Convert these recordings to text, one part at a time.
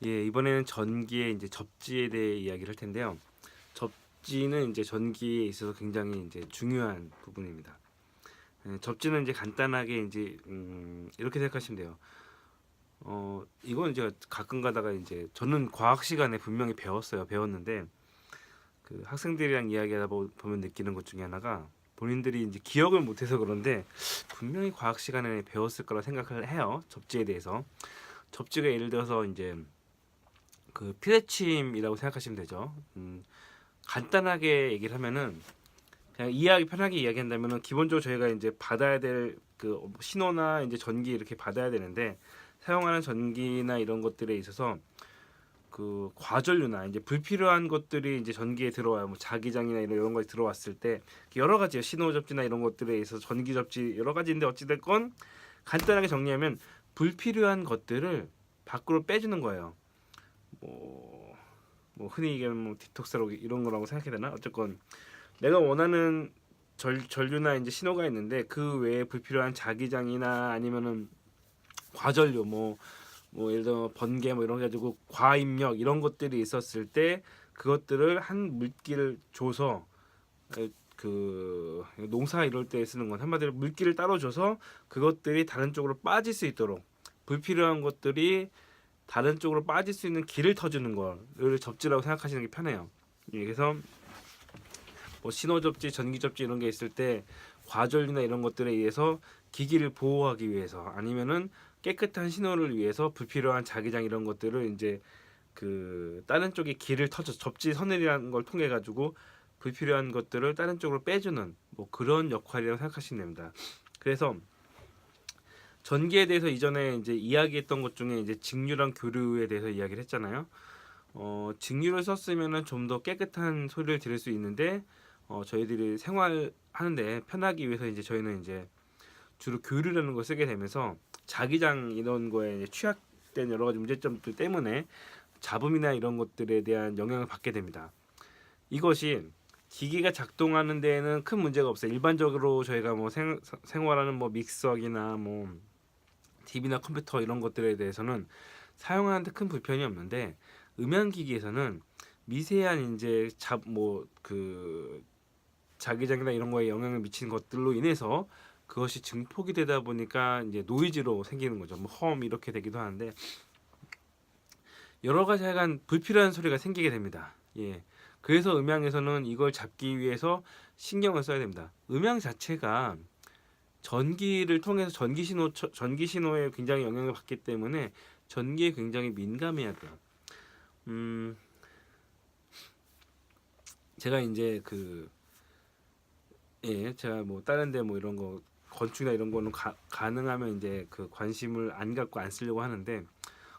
예, 이번에는 전기의 이제 접지에 대해 이야기를 할 텐데요. 접지는 이제 전기에 있어서 굉장히 이제 중요한 부분입니다. 접지는 이제 간단하게 이제 이렇게 생각하시면 돼요. 이건 제가 가끔 가다가 이제 저는 과학 시간에 분명히 배웠는데 그 학생들이랑 이야기하다 보면 느끼는 것 중에 하나가 본인들이 이제 기억을 못해서 그런데 분명히 과학 시간에 배웠을 거라 생각을 해요. 접지에 대해서. 접지가 예를 들어서 이제 그 피레침이라고 생각하시면 되죠. 간단하게 얘기를 하면은 그냥 편하게 이야기한다면은 기본적으로 저희가 이제 받아야 될 그 신호나 이제 전기 이렇게 받아야 되는데 사용하는 전기나 이런 것들에 있어서 그 과전류나 이제 불필요한 것들이 이제 전기에 들어와요. 뭐 자기장이나 이런 것이 들어왔을 때 여러 가지요. 신호 접지나 이런 것들에 있어서 전기 접지 여러 가지인데 어찌 됐건 간단하게 정리하면 불필요한 것들을 밖으로 빼주는 거예요. 뭐, 뭐 흔히 얘기하는 뭐 디톡스라고 이런 거라고 생각해야 되나? 어쨌건 내가 원하는 전류나 이제 신호가 있는데 그 외에 불필요한 자기장이나 아니면은 과전류 뭐 예를 들어 번개 뭐 이런 거 가지고 과입력 이런 것들이 있었을 때 그것들을 한 물기를 줘서 그 농사 이럴 때 쓰는 건 한마디로 물기를 따로 줘서 그것들이 다른 쪽으로 빠질 수 있도록 불필요한 것들이 다른 쪽으로 빠질 수 있는 길을 터주는 거를 접지라고 생각하시는 게 편해요. 예, 그래서 뭐 신호 접지, 전기 접지 이런 게 있을 때 과전류나 이런 것들에 의해서 기기를 보호하기 위해서 아니면은 깨끗한 신호를 위해서 불필요한 자기장 이런 것들을 이제 그 다른 쪽에 길을 터져 접지 선을이라는 걸 통해 가지고 불필요한 것들을 다른 쪽으로 빼주는 뭐 그런 역할이라고 생각하시면 됩니다. 그래서 전기에 대해서 이전에 이제 이야기했던 것 중에 이제 직류랑 교류에 대해서 이야기를 했잖아요. 직류를 썼으면은 좀 더 깨끗한 소리를 들을 수 있는데 저희들이 생활하는데 편하기 위해서 이제 저희는 이제 주로 교류라는 걸 쓰게 되면서 자기장 이런 거에 이제 취약된 여러 가지 문제점들 때문에 잡음이나 이런 것들에 대한 영향을 받게 됩니다. 이것이 기기가 작동하는 데에는 큰 문제가 없어요. 일반적으로 저희가 뭐 생활하는 뭐 믹서기나 뭐 TV나 컴퓨터 이런 것들에 대해서는 사용하는데 큰 불편이 없는데 음향기기에서는 미세한 이제 그 자기장이나 이런 거에 영향을 미치는 것들로 인해서 그것이 증폭이 되다 보니까 이제 노이즈로 생기는 거죠. 뭐 험 이렇게 되기도 하는데 여러 가지 약간 불필요한 소리가 생기게 됩니다. 예. 그래서 음향에서는 이걸 잡기 위해서 신경을 써야 됩니다. 음향 자체가 전기를 통해서 전기 신호에 굉장히 영향을 받기 때문에 전기에 굉장히 민감해야 돼요. 음, 제가 이제 제가 뭐 다른 데 뭐 이런 거 건축이나 이런 거는 가능하면 이제 그 관심을 안 갖고 안 쓰려고 하는데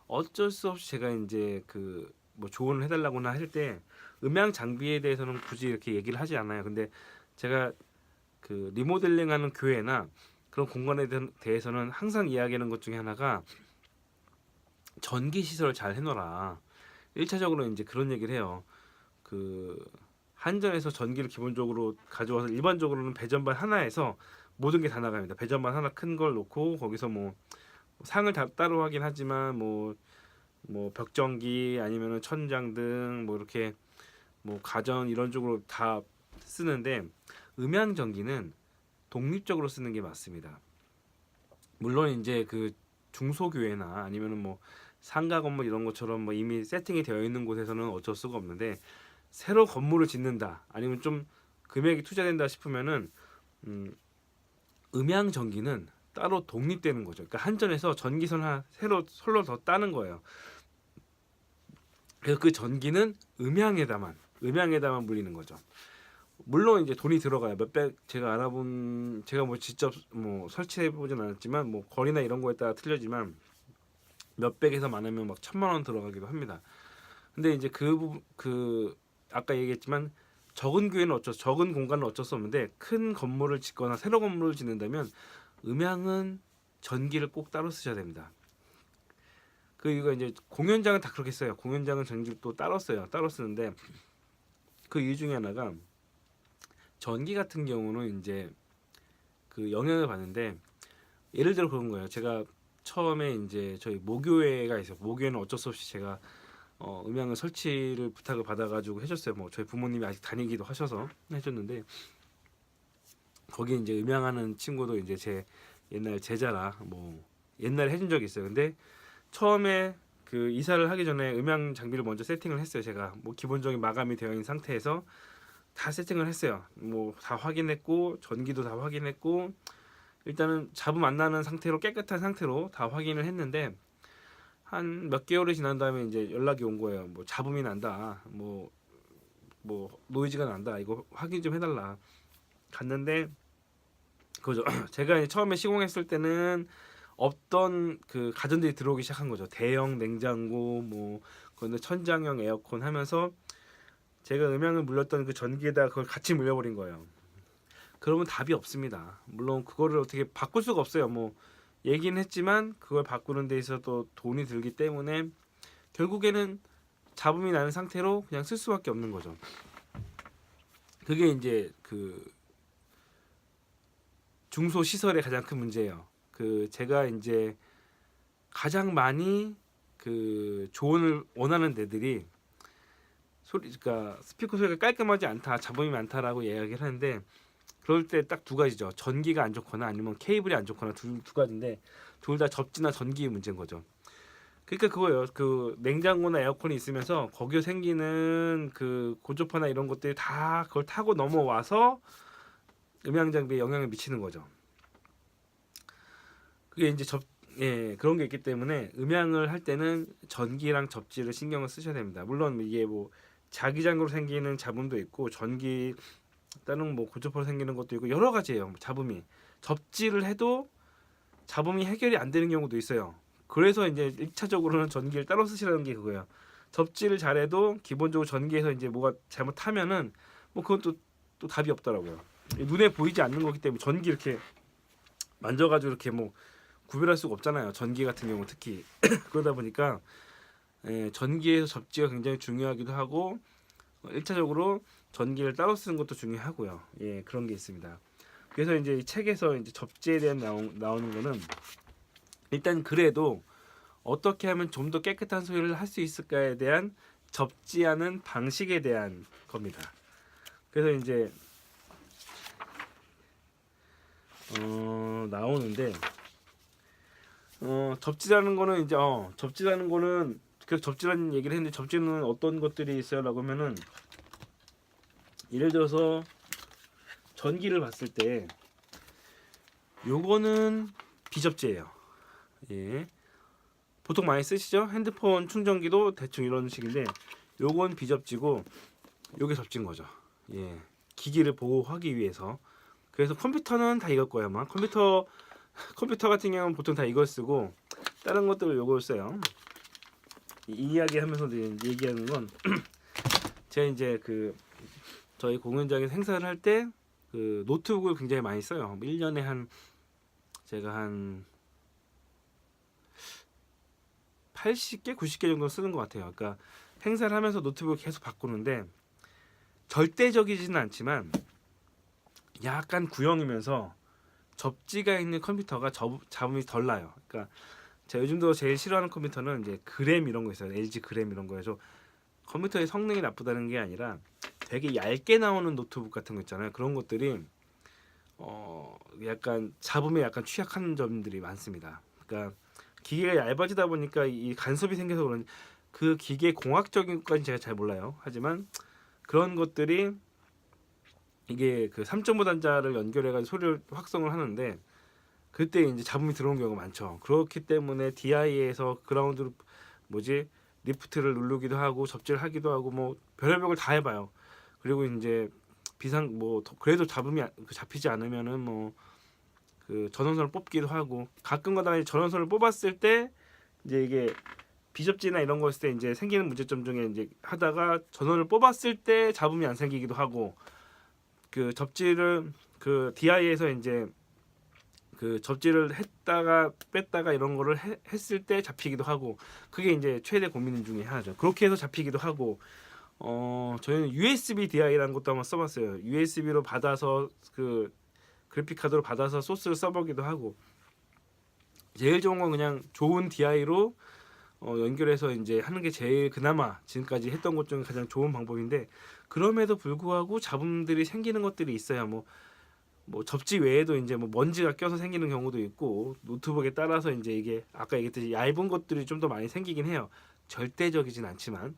어쩔 수 없이 제가 이제 그 뭐 조언을 해달라고나 할 때 음향 장비에 대해서는 굳이 이렇게 얘기를 하지 않아요. 근데 제가 그 리모델링하는 교회나 그런 공간에 대해서는 항상 이야기하는 것 중에 하나가 전기 시설을 잘 해놓으라. 1차적으로 이제 그런 얘기를 해요. 그 한전에서 전기를 기본적으로 가져와서 일반적으로는 배전반 하나에서 모든 게 다 나갑니다. 배전반 하나 큰 걸 놓고 거기서 뭐 상을 다 따로 하긴 하지만 뭐 벽전기 아니면은 천장등 뭐 이렇게 뭐 가전 이런 쪽으로 다 쓰는데 음향 전기는 독립적으로 쓰는 게 맞습니다. 물론 이제 그 중소교회나 아니면은 뭐 상가 건물 이런 것처럼 뭐 이미 세팅이 되어 있는 곳에서는 어쩔 수가 없는데 새로 건물을 짓는다 아니면 좀 금액이 투자된다 싶으면은 음, 음향 전기는 따로 독립되는 거죠. 그러니까 한전에서 전기선 하나 새로 솔로 더 따는 거예요. 그래서 그 전기는 음향에다만 물리는 거죠. 물론 이제 돈이 들어가요. 몇백 제가 뭐 직접 뭐 설치해 보진 않았지만 뭐 거리나 이런 거에 따라 틀리지만 몇백에서 많으면 막 1,000만 원 들어가기도 합니다. 근데 이제 아까 얘기했지만 적은 공간은 어쩔 수 없는데 큰 건물을 짓거나 새로 건물을 짓는다면 음향은 전기를 꼭 따로 쓰셔야 됩니다. 그 이거 이제 공연장은 다 그렇게 써요. 공연장은 전기를 또 따로 써요. 따로 쓰는데 그 이유 중에 하나가 전기 같은 경우는 이제 그 영향을 받는데 예를 들어 그런 거예요. 제가 처음에 이제 저희 모교회가 있어요. 모교회는 어쩔 수 없이 제가 음향을 설치를 부탁을 받아가지고 해줬어요. 뭐 저희 부모님이 아직 다니기도 하셔서 해줬는데 거기 이제 음향하는 친구도 이제 제 옛날 제자라 뭐 옛날에 해준 적이 있어요. 근데 처음에 그 이사를 하기 전에 음향 장비를 먼저 세팅을 했어요. 제가 뭐 기본적인 마감이 되어 있는 상태에서 다 세팅을 했어요. 뭐 다 확인했고 전기도 다 확인했고 일단은 잡음 안 나는 상태로 깨끗한 상태로 다 확인을 했는데 한 몇 개월이 지난 다음에 이제 연락이 온 거예요. 뭐 잡음이 난다. 뭐 노이즈가 난다. 이거 확인 좀 해달라. 갔는데 그죠. 제가 이제 처음에 시공했을 때는 없던 그 가전들이 들어오기 시작한 거죠. 대형 냉장고 뭐 그런데 천장형 에어컨 하면서 제가 음향을 물렸던 그 전기에다 그걸 같이 물려버린 거예요. 그러면 답이 없습니다. 물론 그거를 어떻게 바꿀 수가 없어요. 뭐 얘기는 했지만 그걸 바꾸는 데 있어서 돈이 들기 때문에 결국에는 잡음이 나는 상태로 그냥 쓸 수밖에 없는 거죠. 그게 이제 그 중소 시설의 가장 큰 문제예요. 그 제가 이제 가장 많이 그 조언을 원하는 데들이 그러니까 스피커 소리가 깔끔하지 않다, 잡음이 많다라고 이야기를 하는데 그럴 때 딱 두 가지죠. 전기가 안 좋거나 아니면 케이블이 안 좋거나 두 가지인데 둘 다 접지나 전기의 문제인 거죠. 그러니까 그거예요. 그 냉장고나 에어컨이 있으면서 거기에 생기는 그 고주파나 이런 것들이 다 그걸 타고 넘어와서 음향 장비에 영향을 미치는 거죠. 그게 이제 그런 게 있기 때문에 음향을 할 때는 전기랑 접지를 신경을 쓰셔야 됩니다. 물론 이게 뭐 자기장으로 생기는 잡음도 있고 전기 다른 뭐 고주파로 생기는 것도 있고 여러 가지예요. 잡음이 접지를 해도 잡음이 해결이 안 되는 경우도 있어요. 그래서 이제 1차적으로는 전기를 따로 쓰시라는 게 그거예요. 접지를 잘해도 기본적으로 전기에서 이제 뭐가 잘못하면은 뭐 그건 또 답이 없더라고요. 눈에 보이지 않는 거기 때문에 전기 이렇게 만져가지고 이렇게 뭐 구별할 수가 없잖아요. 전기 같은 경우 특히 그러다 보니까 전기에서 접지가 굉장히 중요하기도 하고 1차적으로 전기를 따로 쓰는 것도 중요하고요. 예, 그런 게 있습니다. 그래서 이제 이 책에서 이제 접지에 대한 나오는 거는 일단 그래도 어떻게 하면 좀 더 깨끗한 소리를 할 수 있을까에 대한 접지하는 방식에 대한 겁니다. 그래서 이제 나오는데 접지라는 거는 이제 접지라는 거는 그 접지라는 얘기를 했는데 접지는 어떤 것들이 있어요라고 하면은 예를 들어서 전기를 봤을 때 요거는 비접지예요. 예. 보통 많이 쓰시죠? 핸드폰 충전기도 대충 이런 식인데 요건 비접지고 요게 접지인 거죠. 예. 기기를 보호하기 위해서. 그래서 컴퓨터는 다 이걸 거예요, 아마. 컴퓨터 같은 경우는 보통 다 이걸 쓰고 다른 것들을 요걸 써요. 이 이야기하면서 얘기하는 건 제가 이제 그 저희 공연장에서 행사를 할 때 그 노트북을 굉장히 많이 써요. 1년에 제가 한 80개, 90개 정도 쓰는 것 같아요. 그러니까 행사를 하면서 노트북을 계속 바꾸는데 절대적이지는 않지만 약간 구형이면서 접지가 있는 컴퓨터가 잡음이 덜 나요. 그러니까 제가 요즘도 제일 싫어하는 컴퓨터는 이제 그램 이런 거 있어요. LG 그램 이런 거에서 컴퓨터의 성능이 나쁘다는 게 아니라 되게 얇게 나오는 노트북 같은 거 있잖아요. 그런 것들이 약간 잡음에 약간 취약한 점들이 많습니다. 그러니까 기계가 얇아지다 보니까 이 간섭이 생겨서 그런 그 기계 공학적인 것까지 제가 잘 몰라요. 하지만 그런 것들이 이게 그 3.5 단자를 연결해가지고 소리를 확성을 하는데 그때 이제 잡음이 들어오는 경우가 많죠. 그렇기 때문에 DI에서 그라운드 리프트를 누르기도 하고 접지를 하기도 하고 뭐 별의별 걸 다 해봐요. 그리고 이제 그래도 잡음이 잡히지 않으면은 뭐 그 전원선을 뽑기도 하고 가끔가다 전원선을 뽑았을 때 이제 이게 비접지나 이런 거 했을 때 이제 생기는 문제점 중에 이제 하다가 전원을 뽑았을 때 잡음이 안 생기기도 하고 그 접지를 그 DI에서 이제 그 접지를 했다가 뺐다가 이런 거를 했을 때 잡히기도 하고 그게 이제 최대 고민 중에 하나죠. 그렇게 해서 잡히기도 하고 저희는 USB DI라는 것도 한번 써봤어요. USB로 받아서 그 그래픽 카드로 받아서 소스를 써보기도 하고 제일 좋은 건 그냥 좋은 DI로 연결해서 이제 하는 게 제일 그나마 지금까지 했던 것 중에 가장 좋은 방법인데, 그럼에도 불구하고 잡음들이 생기는 것들이 있어야 뭐 접지 외에도 이제 뭐 먼지가 껴서 생기는 경우도 있고, 노트북에 따라서 이제 이게 아까 얘기했듯이 얇은 것들이 좀 더 많이 생기긴 해요. 절대적이진 않지만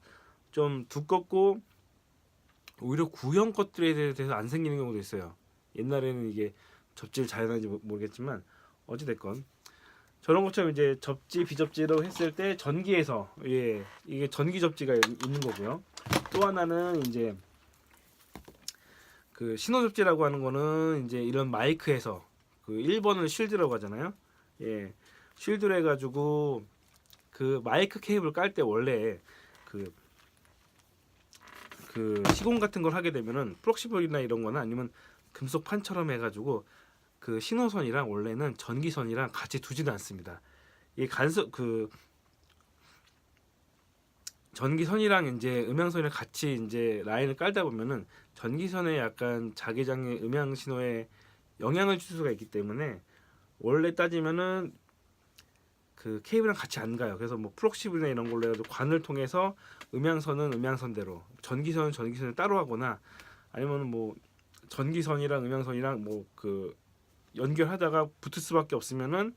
좀 두껍고 오히려 구형 것들에 대해서 안 생기는 경우도 있어요. 옛날에는 이게 접지를 잘 하는지 모르겠지만 어찌 됐건 저런 것처럼 이제 접지 비접지로 했을 때 전기에서, 예, 이게 전기 접지가 있는 거고요. 또 하나는 이제 그 신호 접지라고 하는 거는 이제 이런 마이크에서 그 1번을 쉴드라고 하잖아요. 예. 쉴드로 해가지고 그 마이크 케이블 깔 때 원래 그 시공 같은 걸 하게 되면은 프록시블이나 이런 거나 아니면 금속 판처럼 해가지고 그 신호선이랑 원래는 전기선이랑 같이 두지는 않습니다. 이 간섭 그 전기선이랑 이제 음향선이랑 같이 이제 라인을 깔다 보면은 전기선에 약간 자기장의 음향 신호에 영향을 줄 수가 있기 때문에 원래 따지면은 그 케이블이랑 같이 안 가요. 그래서 뭐 프록시블이나 이런 걸로 해서 관을 통해서 음향선은 음향선대로, 전기선은 전기선을 따로 하거나, 아니면 뭐 전기선이랑 음향선이랑 뭐 그 연결하다가 붙을 수밖에 없으면은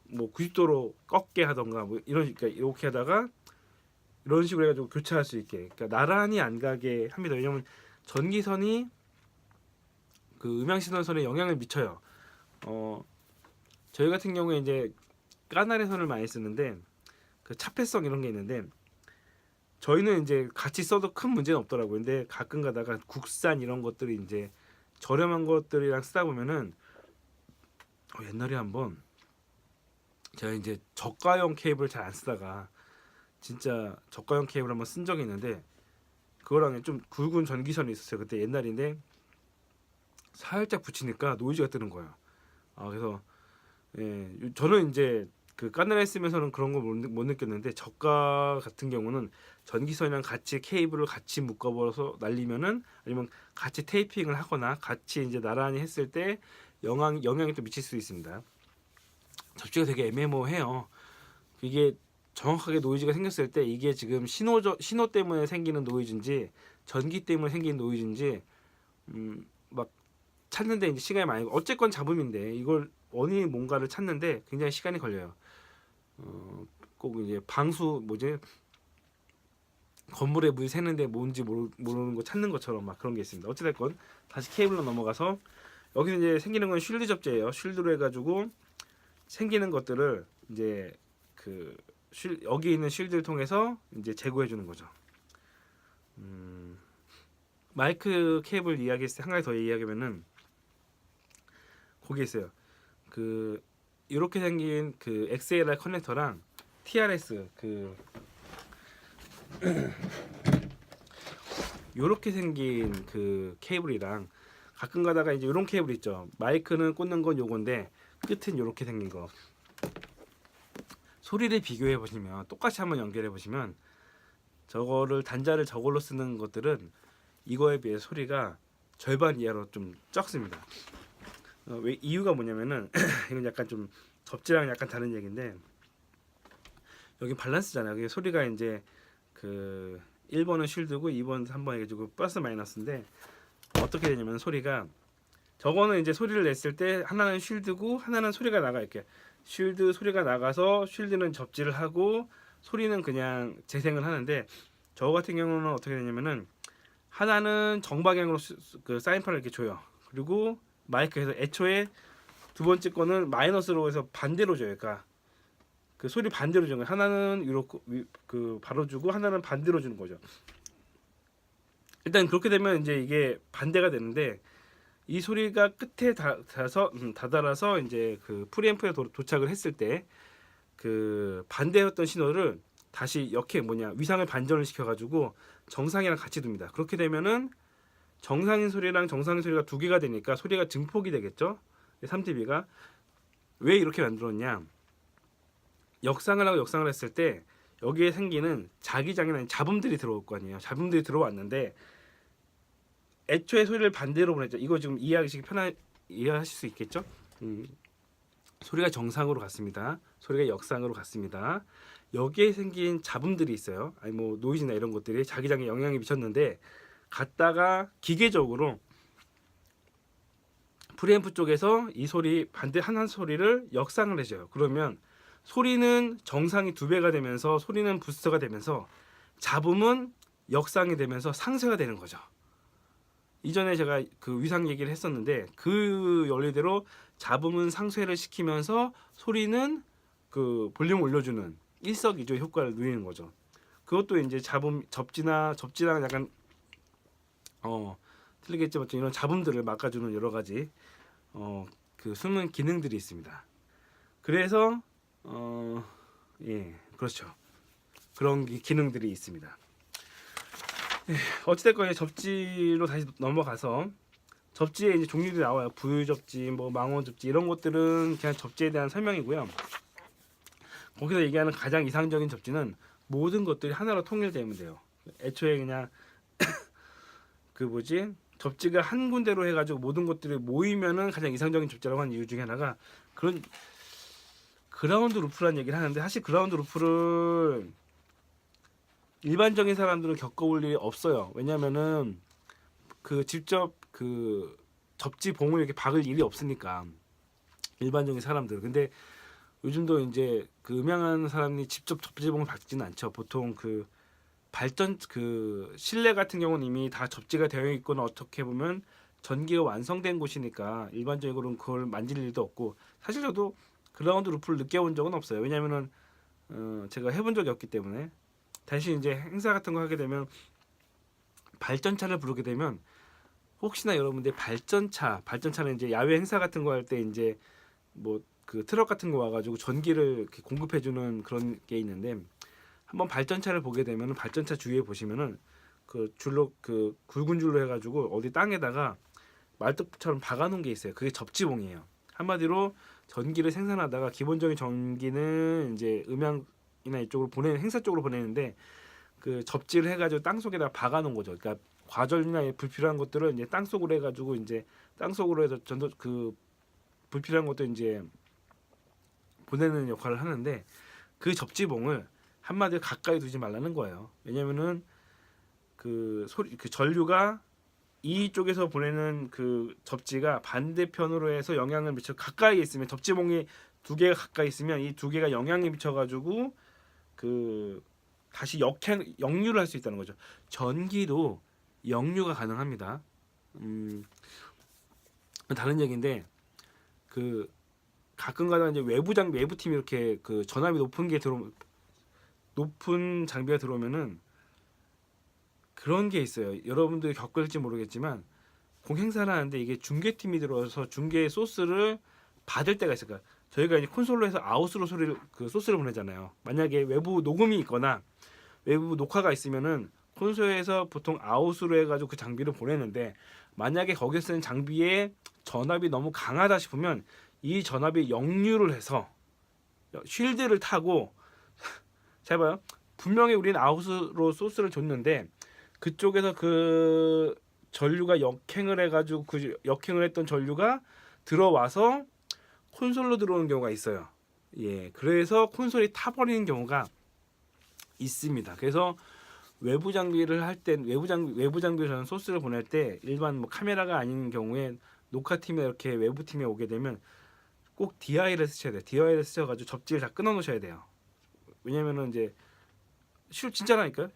뭐 90도로 꺾게 하던가 뭐 이런, 그러니까 이렇게 하다가 이런 식으로 해가지고 교차할 수 있게, 그러니까 나란히 안 가게 합니다. 왜냐면 전기선이 그 음향 신호선에 영향을 미쳐요. 저희 같은 경우에 이제 까나리 선을 많이 쓰는데 그 차폐성 이런 게 있는데, 저희는 이제 같이 써도 큰 문제는 없더라고요. 근데 가끔 가다가 국산 이런 것들이 이제 저렴한 것들이랑 쓰다 보면은 옛날에 한번 제가 이제 저가형 케이블 잘 안 쓰다가 진짜 저가형 케이블 한번 쓴 적이 있는데, 그거랑 좀 굵은 전기선이 있었어요. 그때 옛날인데 살짝 붙이니까 노이즈가 뜨는 거예요. 그래서 예, 저는 이제 그 까늘에 쓰면서는 그런 걸 못 느꼈는데, 저가 같은 경우는 전기선이랑 같이 케이블을 같이 묶어버려서 날리면은, 아니면 같이 테이핑을 하거나 같이 이제 나란히 했을 때 영향이 또 미칠 수 있습니다. 접지가 되게 애매모호해요. 이게 정확하게 노이즈가 생겼을 때 이게 지금 신호 때문에 생기는 노이즈인지 전기 때문에 생기는 노이즈인지 막 찾는데 이제 시간이 많이, 어쨌건 잡음인데 이걸 원인이 뭔가를 찾는데 굉장히 시간이 걸려요. 꼭 이제 방수 뭐지, 건물에 물 새는데 뭔지 모르는 거 찾는 것처럼 막 그런 게 있습니다. 어찌됐건 다시 케이블로 넘어가서, 여기서 이제 생기는 건 쉴드 접지예요. 쉴드로 해가지고 생기는 것들을 이제 그 여기 있는 쉴드를 통해서 이제 제거해 주는 거죠. 마이크 케이블 이야기했을 때 한 가지 더 이야기하면은 거기 있어요. 그 이렇게 생긴 그 XLR 커넥터랑 TRS 그 이렇게 생긴 그 케이블이랑 가끔 가다가 이제 이런 케이블 있죠. 마이크는 꽂는 건 요건데 끝은 이렇게 생긴 거. 소리를 비교해 보시면, 똑같이 한번 연결해 보시면, 저거를 단자를 저걸로 쓰는 것들은 이거에 비해 소리가 절반 이하로 좀 적습니다. 왜 이유가 뭐냐면은 이건 약간 좀 접지랑 약간 다른 얘기인데, 여기 밸런스잖아요. 그게 소리가 이제 그 1번은 쉴드고 2번, 3번 해가지고 플러스 마이너스인데, 어떻게 되냐면 소리가, 저거는 이제 소리를 냈을 때 하나는 쉴드고 하나는 소리가 나가, 이렇게 쉴드 소리가 나가서 쉴드는 접지를 하고 소리는 그냥 재생을 하는데, 저 같은 경우는 어떻게 되냐면은 하나는 정방향으로 그 사인판을 이렇게 줘요. 그리고 마이크에서 애초에 두 번째 거는 마이너스로 해서 반대로 줘요. 그러니까 그 소리 반대로 주는 거예요. 하나는 이렇게 그 바로 주고 하나는 반대로 주는 거죠. 일단 그렇게 되면 이제 이게 반대가 되는데, 이 소리가 끝에 다다라서 이제 그 프리앰프에 도착을 했을 때 그 반대였던 신호를 다시 위상을 반전을 시켜가지고 정상이랑 같이 둡니다. 그렇게 되면은 정상인 소리랑 정상인 소리가 두 개가 되니까 소리가 증폭이 되겠죠. 3dB가 왜 이렇게 만들었냐? 역상을 하고 역상을 했을 때 여기에 생기는 자기장이나 잡음들이 들어올 거 아니에요. 잡음들이 들어왔는데 애초에 소리를 반대로 보냈죠. 이거 지금 이해하시기 이해하실 수 있겠죠? 소리가 정상으로 갔습니다. 소리가 역상으로 갔습니다. 여기에 생긴 잡음들이 있어요. 아니 뭐 노이즈나 이런 것들이 자기장에 영향이 미쳤는데 갔다가 기계적으로 프리앰프 쪽에서 이 소리 반대 한 소리를 역상을 해줘요. 그러면 소리는 정상이 2배가 되면서 소리는 부스터가 되면서 잡음은 역상이 되면서 상쇄가 되는 거죠. 이전에 제가 그 위상 얘기를 했었는데 그 원리대로 잡음은 상쇄를 시키면서 소리는 그 볼륨을 올려주는 일석이조의 효과를 누리는 거죠. 그것도 이제 접지랑 약간 틀리겠지만 이런 잡음들을 막아주는 여러 가지 그 숨은 기능들이 있습니다. 그래서 예, 그렇죠. 그런 기능들이 있습니다. 예, 어찌됐건 접지로 다시 넘어가서 접지에 이제 종류들이 나와요. 부유 접지, 뭐 망원 접지 이런 것들은 그냥 접지에 대한 설명이고요. 거기서 얘기하는 가장 이상적인 접지는 모든 것들이 하나로 통일되면 돼요. 애초에 그냥 그 뭐지 접지가 한 군데로 해가지고 모든 것들이 모이면은 가장 이상적인 접지라고 하는 이유 중에 하나가 그런 그라운드 루프라는 얘기를 하는데 사실 그라운드 루프를 일반적인 사람들은 겪어볼 일이 없어요. 왜냐면은 그 직접 그 접지 봉을 이렇게 박을 일이 없으니까 일반적인 사람들. 근데 요즘도 이제 그 음향하는 사람이 직접 접지 봉을 박지는 않죠. 보통 그 발전 그 실내 같은 경우는 이미 다 접지가 되어 있거나 어떻게 보면 전기가 완성된 곳이니까 일반적으로는 그걸 만질 일도 없고 사실 저도 그라운드 루프를 느껴본 적은 없어요. 왜냐면은 제가 해본 적이 없기 때문에 대신 이제 행사 같은 거 하게 되면 발전차를 부르게 되면 혹시나 여러분들 발전차는 이제 야외 행사 같은 거 할 때 이제 뭐 그 트럭 같은 거 와가지고 전기를 이렇게 공급해주는 그런 게 있는데 한번 발전차를 보게 되면은 발전차 주위에 보시면은 그 줄로 그 굵은 줄로 해가지고 어디 땅에다가 말뚝처럼 박아놓은 게 있어요. 그게 접지봉이에요. 한마디로 전기를 생산하다가 기본적인 전기는 이제 음향이나 이쪽으로 보내는 행사 쪽으로 보내는데 그 접지를 해가지고 땅 속에다 박아놓은 거죠. 그러니까 과전이나 불필요한 것들을 이제 땅 속으로 해가지고 이제 땅 속으로 해서 전도 그 불필요한 것도 이제 보내는 역할을 하는데 그 접지봉을 한마디로 가까이 두지 말라는 거예요. 왜냐면은 그 소리 그 전류가 이쪽에서 보내는 그 접지가 반대편으로 해서 영향을 미쳐 가까이 있으면 접지봉이 2개가 가까이 있으면 이 2개가 영향이 미쳐가지고 그 다시 역류를 할 수 있다는 거죠. 전기도 역류가 가능합니다. 다른 얘기인데 그 가끔가다 이제 외부팀이 이렇게 그 전압이 높은 장비가 들어오면은 그런 게 있어요. 여러분들이 겪을지 모르겠지만 공행사를 하는데 이게 중계팀이 들어와서 중계 소스를 받을 때가 있어요. 그러니까 저희가 이제 콘솔로 해서 아웃으로 소스를 보내잖아요. 만약에 외부 녹음이 있거나 외부 녹화가 있으면은 콘솔에서 보통 아웃으로 해가지고 그 장비를 보내는데 만약에 거기에 쓰는 장비의 전압이 너무 강하다 싶으면 이 전압이 역류를 해서 쉴드를 타고 잘 봐요. 분명히 우리는 아웃으로 소스를 줬는데 그쪽에서 그 전류가 역행을 해가지고 그 역행을 했던 전류가 들어와서 콘솔로 들어오는 경우가 있어요. 예, 그래서 콘솔이 타버리는 경우가 있습니다. 그래서 외부 장비를 할 때 외부 장비를 저는 소스를 보낼 때 일반 뭐 카메라가 아닌 경우에 녹화팀에 이렇게 외부 팀에 오게 되면 꼭 DI를 쓰셔야 돼요. DI를 쓰셔가지고 접지를 다 끊어 놓으셔야 돼요. 왜냐면은 이제 진짜라니까요.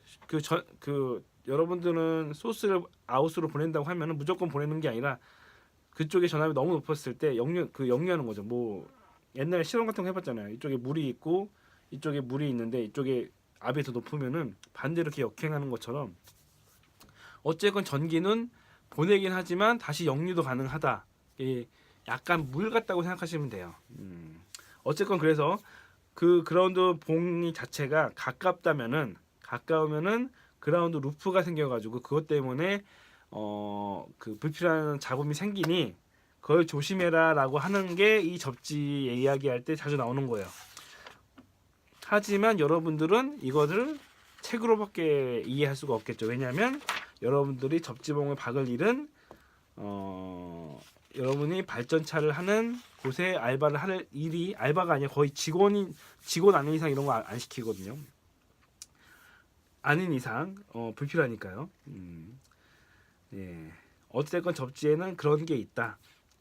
그 여러분들은 소스를 아웃으로 보낸다고 하면은 무조건 보내는 게 아니라 그쪽에 전압이 너무 높았을 때 역류하는 거죠. 뭐 옛날에 실험 같은 거 해봤잖아요. 이쪽에 물이 있고 이쪽에 물이 있는데 이쪽에 압이 더 높으면은 반대로 이렇게 역행하는 것처럼 어쨌건 전기는 보내긴 하지만 다시 역류도 가능하다. 약간 물 같다고 생각하시면 돼요. 어쨌건 그래서 그 그라운드 봉이 자체가 가까우면은 그라운드 루프가 생겨가지고 그것 때문에 그 불필요한 잡음이 생기니 그걸 조심해라라고 하는 게 이 접지 이야기할 때 자주 나오는 거예요. 하지만 여러분들은 이것을 책으로밖에 이해할 수가 없겠죠. 왜냐하면 여러분들이 접지봉을 박을 일은 여러분이 발전차를 하는 곳에 알바를 할 일이 알바가 아니라 거의 직원 아닌 이상 이런 거 안 시키거든요. 아닌 이상 불필요하니까요. 예. 어쨌건 접지에는 그런 게 있다.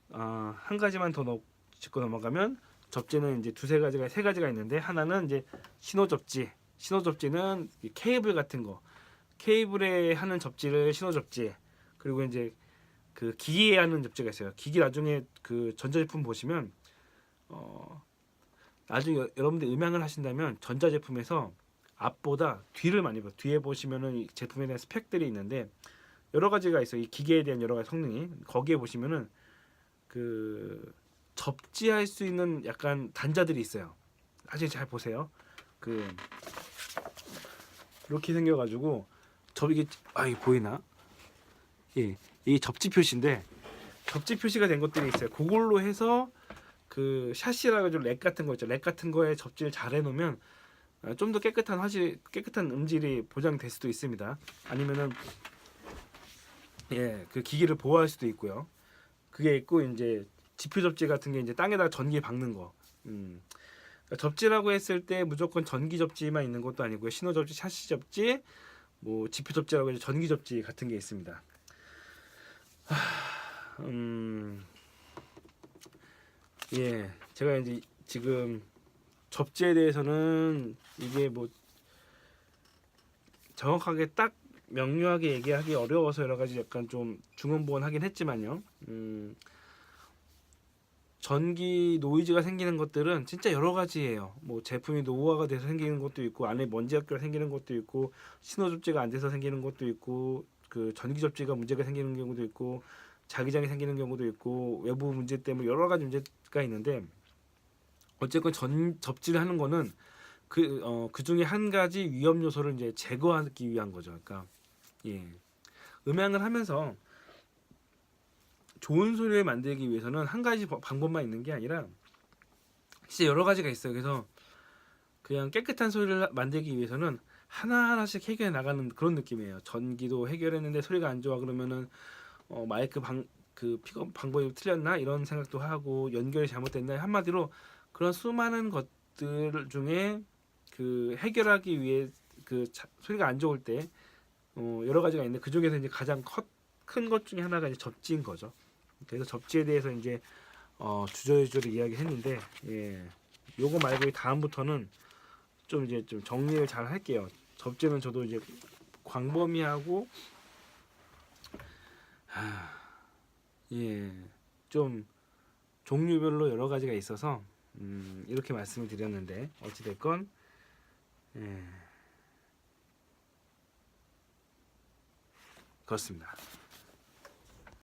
한 가지만 더 짚고 넘어가면 접지는 이제 세 가지가 있는데 하나는 이제 신호 접지. 신호 접지는 케이블 같은 거. 케이블에 하는 접지를 신호 접지. 그리고 이제 그 기기에 하는 접지가 있어요. 기기 나중에 그 전자제품 보시면 나중에 여러분들 음향을 하신다면 전자제품에서 앞보다 뒤를 많이 봐요. 뒤에 보시면은 이 제품에 대한 스펙들이 있는데 여러 가지가 있어요. 이 기계에 대한 여러 가지 성능이 거기에 보시면은 그 접지할 수 있는 약간 단자들이 있어요. 나중에 잘 보세요. 그 이렇게 생겨가지고 이게 이게 보이나? 예, 이 접지 표시인데 접지 표시가 된 것들이 있어요. 그걸로 해서 그 샤시라 가지고 렉 같은 거 있죠. 렉 같은 거에 접지를 잘 해놓으면 좀 더 깨끗한 음질이 보장될 수도 있습니다. 아니면은 그 기기를 보호할 수도 있고요. 그게 있고 이제 지표 접지 같은 게 이제 땅에다가 전기 박는 거. 그러니까 접지라고 했을 때 무조건 전기 접지만 있는 것도 아니고요. 신호 접지, 샤시 접지, 뭐 지표 접지라고 해서 전기 접지 같은 게 있습니다. 제가 이제 지금 접지에 대해서는 이게 뭐 정확하게 딱 명료하게 얘기하기 어려워서 여러 가지 약간 좀 중언부언하긴 했지만요. 전기 노이즈가 생기는 것들은 진짜 여러 가지예요. 뭐 제품이 노후화가 돼서 생기는 것도 있고 안에 먼지 학교가 생기는 것도 있고 신호 접지가 안 돼서 생기는 것도 있고 그 전기 접지가 문제가 생기는 경우도 있고 자기장이 생기는 경우도 있고 외부 문제 때문에 여러 가지 문제가 있는데 어쨌건 접지를 하는 거는 그 중에 한 가지 위험 요소를 이제 제거하기 위한 거죠. 그러니까 음향을 하면서 좋은 소리를 만들기 위해서는 한 가지 방법만 있는 게 아니라 진짜 여러 가지가 있어요. 그래서 그냥 깨끗한 소리를 만들기 위해서는 하나하나씩 해결해 나가는 그런 느낌이에요. 전기도 해결했는데 소리가 안 좋아 그러면은 마이크 그 픽업 방법이 틀렸나 이런 생각도 하고 연결이 잘못됐나 한마디로 그런 수많은 것들 중에 그 해결하기 위해 그 소리가 안 좋을 때 여러 가지가 있는데 그 중에서 이제 가장 큰 것 중에 하나가 이제 접지인 거죠. 그래서 접지에 대해서 이제 주저주저 이야기했는데 요거 말고 다음부터는 좀 이제 좀 정리를 잘 할게요. 접지는 저도 이제 광범위하고 좀 종류별로 여러 가지가 있어서 이렇게 말씀을 드렸는데 어찌됐건 그렇습니다.